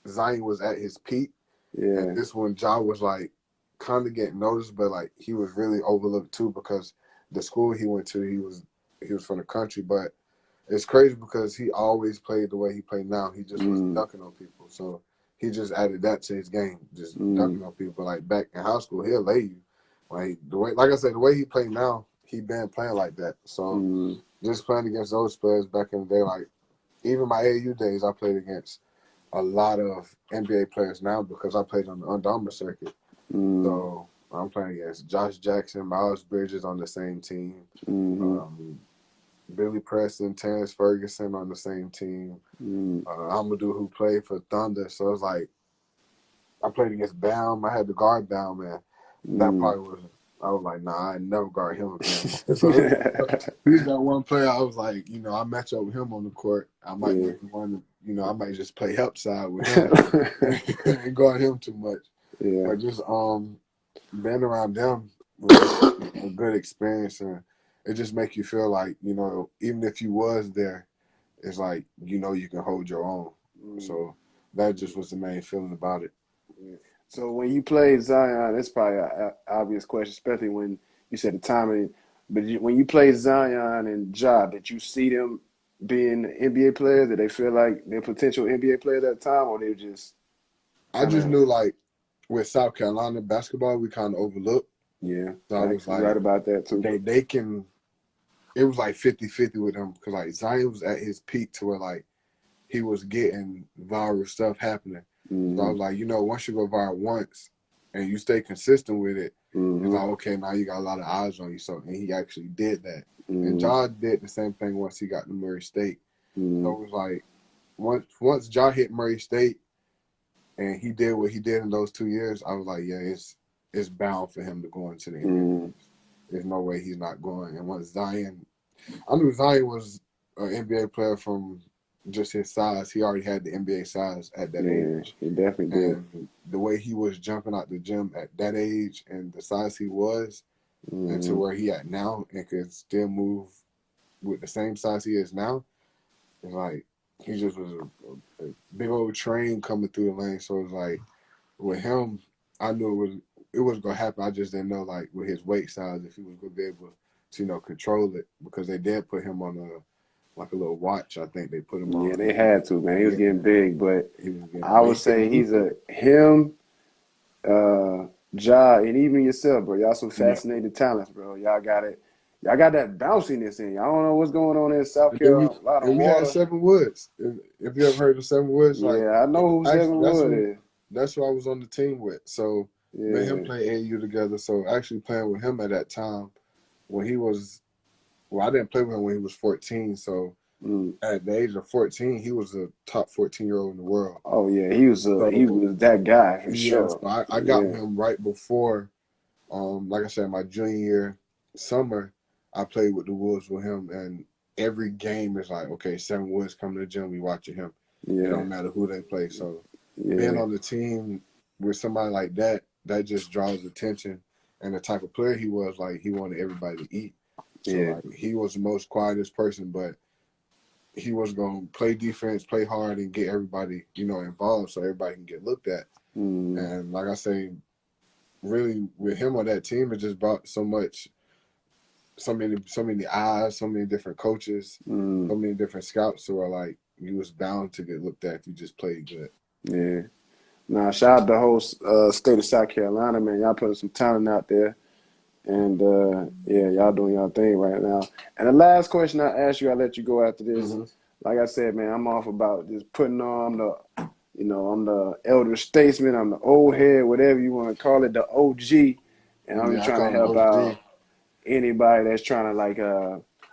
Zion was at his peak. Yeah. And this one, Ja was, like, kind of getting noticed, but, like, he was really overlooked too because the school he went to, he was from the country. But it's crazy because he always played the way he played now. He just was dunking on people. So he just added that to his game, just dunking on people. But, like, back in high school, he'll lay you. Like I said, the way he played now, he been playing like that. So just playing against those players back in the day, like, even my AAU days, I played against a lot of NBA players now because I played on the Under Armour circuit. So I'm playing against Josh Jackson, Miles Bridges on the same team, Billy Preston, Terrence Ferguson on the same team, Amadou who played for Thunder. So it's like I played against Baum. I had to guard Baum, man. That probably was. I was like, nah, I never guard him again. So he's that one player. I was like, I match up with him on the court. I might be one. I might just play help side with him and guard him too much. Yeah. But just being around them was a good experience, and it just make you feel like even if you was there, it's like you can hold your own. So that just was the main feeling about it. Yeah. So when you played Zion, it's probably an obvious question, especially when you said the timing. But when you played Zion and Ja, did you see them being NBA players? Did they feel like they're potential NBA players at the time, or they just? I just knew, like, with South Carolina basketball, we kind of overlooked. Yeah, so I was like, right about that too. They can. It was like 50-50 with them because, like, Zion was at his peak to where, like, he was getting viral stuff happening. So I was like, once you go viral once and you stay consistent with it, it's like, okay, now you got a lot of eyes on you. So, and he actually did that. And Ja did the same thing once he got to Murray State. So it was like, once Ja hit Murray State and he did what he did in those 2 years, I was like, yeah, it's bound for him to go into the NBA. There's no way he's not going. And once Zion, I knew Zion was an NBA player from just his size. He already had the NBA size at that age. He definitely did. And the way he was jumping out the gym at that age and the size he was, and to where he at now and could still move with the same size he is now, it's like he just was a big old train coming through the lane. So it was like with him, I knew it was gonna happen. I just didn't know, like, with his weight size, if he was gonna be able to control it, because they did put him on a little watch. I think they put him on. Yeah, they had to, man. He was getting big, but I would say he's him, Ja, and even yourself, bro. Y'all some fascinating talents, bro. Y'all got it. Y'all got that bounciness in you. I don't know what's going on in South Carolina. A lot of we water. had Seven Woods. If you ever heard of Seven Woods, I know who Seven Woods is. That's who I was on the team with. So me and him play AAU together. So actually playing with him at that time when he was, I didn't play with him when he was 14. So At the age of 14, he was a top 14-year-old in the world. Oh yeah, he was that guy for sure. So I got him right before, like I said, my junior year summer. I played with the Wolves with him, and every game is like, okay, Seven Woods coming to the gym, we watching him. It don't matter who they play. So being on the team with somebody like that just draws attention. And the type of player he was, like, he wanted everybody to eat. So like, he was the most quietest person, but he was going to play defense, play hard, and get everybody, involved so everybody can get looked at. And like I say, really with him on that team, it just brought so many eyes, so many different coaches, so many different scouts who are like, you was bound to get looked at if you just played good. Yeah. Now, shout out the whole state of South Carolina, man. Y'all putting some talent out there. And, y'all doing y'all thing right now. And the last question I ask you, I'll let you go after this. Like I said, man, I'm off about just putting on I'm the elder statesman, I'm the old head, whatever you want to call it, the OG. And I'm just trying to help out anybody that's trying to, like,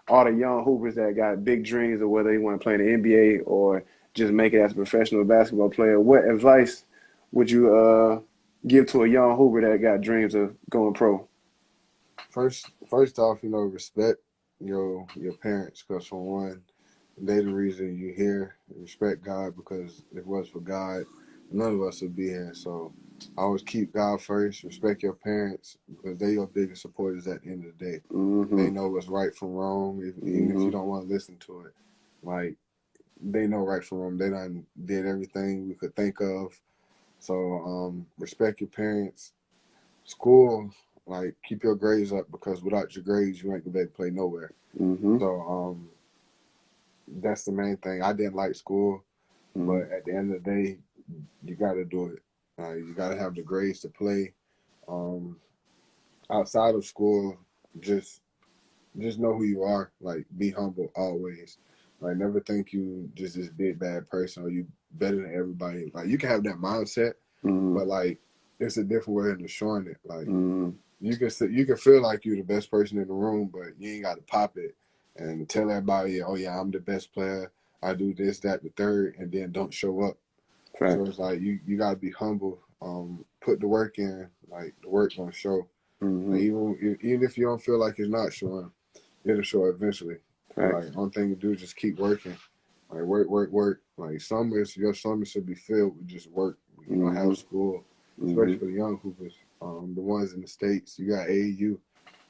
all the young hoopers that got big dreams, or whether they want to play in the NBA or just make it as a professional basketball player. What advice would you give to a young hooper that got dreams of going pro? First off, respect your parents, because for one, they the reason you're here. Respect God, because if it was for God, none of us would be here. So always keep God first. Respect your parents, because they're your biggest supporters at the end of the day. They know what's right from wrong, even if you don't want to listen to it. Like, they know right from wrong. They done did everything we could think of. So respect your parents. School, like, keep your grades up, because without your grades, you ain't gonna be able to play nowhere. So that's the main thing. I didn't like school, but at the end of the day, you got to do it. You got to have the grades to play. Outside of school, just know who you are. Like, be humble always. Like, never think you just this big bad person or you better than everybody. Like, you can have that mindset, but like, it's a different way of showing it. Like, you can feel like you're the best person in the room, but you ain't got to pop it and tell everybody, oh yeah, I'm the best player. I do this, that, the third, and then don't show up. Right. So it's like you got to be humble. Put the work in. Like, the work gonna show. Like, even if you don't feel like it's not showing, it'll show eventually. Right. Like, one thing to do is just keep working. Like, work. Like, your summer should be filled with just work. You don't have school, especially for the young hoopers. The ones in the States, you got AAU.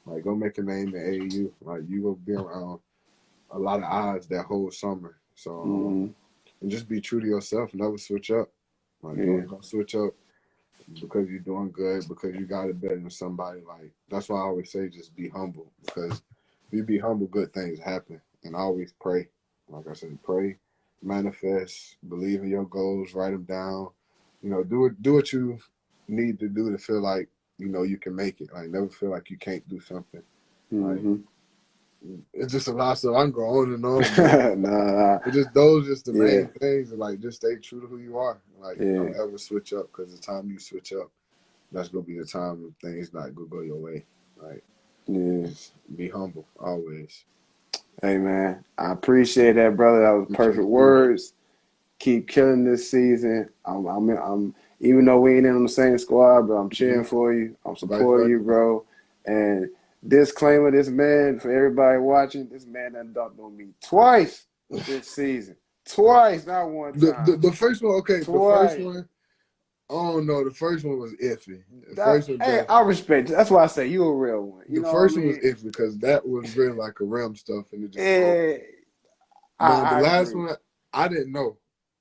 Like, go make a name in AAU. Like, you will be around a lot of odds that whole summer. So, and just be true to yourself. Never switch up. Like, don't switch up because you're doing good, because you got it better than somebody. Like, that's why I always say just be humble, because if you be humble, good things happen. And I always pray. Like I said, pray, manifest, believe in your goals, write them down. Do what you need to do to feel like, you can make it. Like, never feel like you can't do something. Like, it's just a lot of stuff. I can go on and on. Nah. It's just the main things. And, like, just stay true to who you are. Like, don't ever switch up, because the time you switch up, that's going to be the time things not going to go your way. Like, just be humble always. Hey, man, I appreciate that, brother. That was perfect words. Keep killing this season. I'm even though we ain't in the same squad, but I'm cheering for you. I'm supporting you, bro. And disclaimer, this man, for everybody watching, this man done dunked on me twice this season. Twice, not one time. The first one, okay. Twice. The first one, I don't know. The first one was iffy. I respect it. That's why I say you a real one. The first one was iffy, because that was really like a rim stuff, and it just. The last one, I didn't know.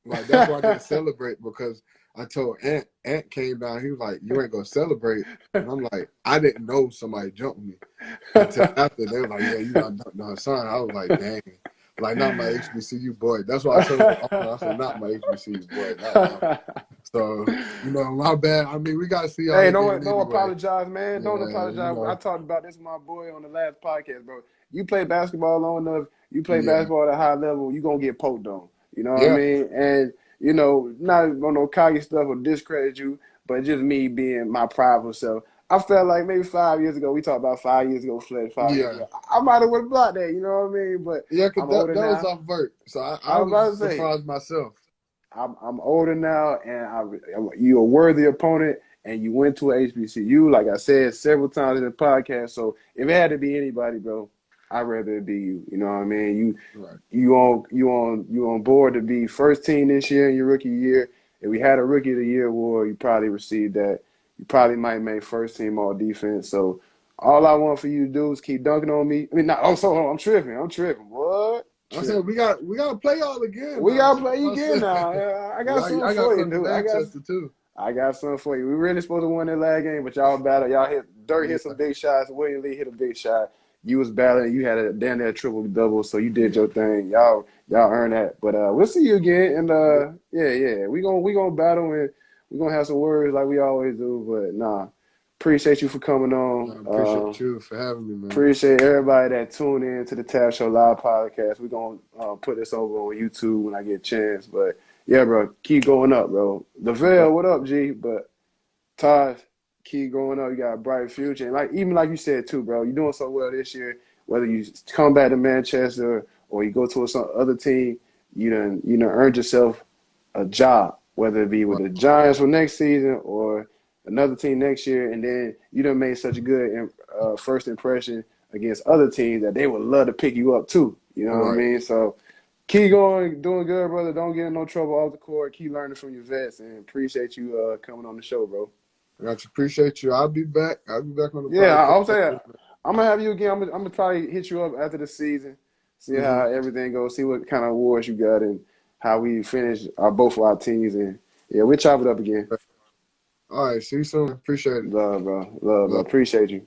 Like, that's why I didn't celebrate, because I told Ant. Ant came down. He was like, "You ain't gonna celebrate," and I'm like, I didn't know somebody jumped me until after. They were like, "Yeah, you got dunked on son." I was like, "Dang." Like, not my HBCU boy. That's why I told him, I said, not my HBCU boy. So, my bad. I mean, we got to see all Hey, don't apologize, man. Don't apologize. I talked about this with my boy on the last podcast, bro. You play basketball long enough, you play basketball at a high level, you're going to get poked on. You know what I mean? And, not on no cocky stuff or discredit you, but just me being my prideful self. I felt like maybe 5 years ago, we talked about 5 years ago, Fletch, 5 years ago. I might have would have blocked that, you know what I mean? But yeah, because I'm older that now. was off vert. So I was about to say, surprised myself. I'm older now, and you're a worthy opponent, and you went to a HBCU, like I said several times in the podcast. So if it had to be anybody, bro, I'd rather it be you. You know what I mean? You on board to be first team this year in your rookie year. If we had a Rookie of the Year award, you probably received that. You probably might make first team all defense. So all I want for you to do is keep dunking on me. I mean, not. Oh, so I'm tripping. What? I said we got to play y'all again. We got to play you again now. I got something for you, dude. I got something for you. We really supposed to win that last game, but y'all battled. Y'all hit some big shots. William Lee hit a big shot. You was battling. You had a damn near triple double, so you did your thing. Y'all earned that. But we'll see you again. And yeah, we gonna battle, and we gonna have some words like we always do. But nah, appreciate you for coming on. Appreciate you for having me, man. Appreciate everybody that tuned in to the TAAP Show Live Podcast. We're going to put this over on YouTube when I get a chance. But, yeah, bro, keep going up, bro. DeVale, what up, G? But, Tahj, keep going up. You got a bright future. And even like you said, too, bro, you're doing so well this year. Whether you come back to Manchester or you go to some other team, you done earned yourself a job, whether it be with the Giants for next season or another team next year, and then you done made such a good first impression against other teams that they would love to pick you up too. You know what I mean? So keep going, doing good, brother. Don't get in no trouble off the court. Keep learning from your vets, and appreciate you coming on the show, bro. I got you. Appreciate you. I'll be back. On the podcast. Yeah, I'll say I'm gonna have you again. I'm gonna probably hit you up after the season, see how everything goes, see what kind of awards you got, and how we finish both of our teams, and yeah, we'll chop it up again. All right, see you soon. Appreciate it. Love, bro. Appreciate you.